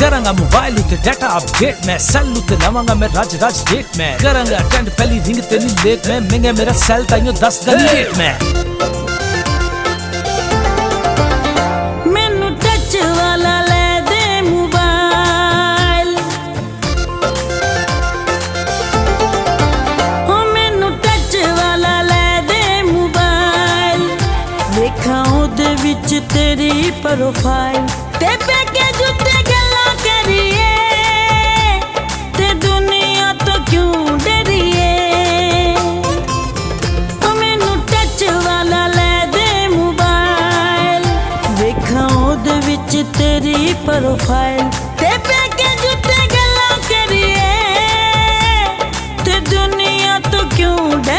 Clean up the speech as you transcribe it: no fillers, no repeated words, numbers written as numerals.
करांगा mobile उत्ते data update मैं cell उत्ते लवांगा मैं राज डेट मैं करांगा अटेंड पहली रिंग ते नहीं लेट मैं महंगा मेरा सेल ताइयों 10 दिन लेट मैं मैनू टच वाला ले दे मोबाइल ओ मैनू टच वाला ले दे मोबाइल देखा ओदे विच तेरी प्रोफाइल ते बैके जुत्ते गल्लां करिए ते दुनिया तो क्यों डरिए ओ मैनू टच वाला ले दे मोबाइल देखा ओदे विच तेरी प्रोफाइल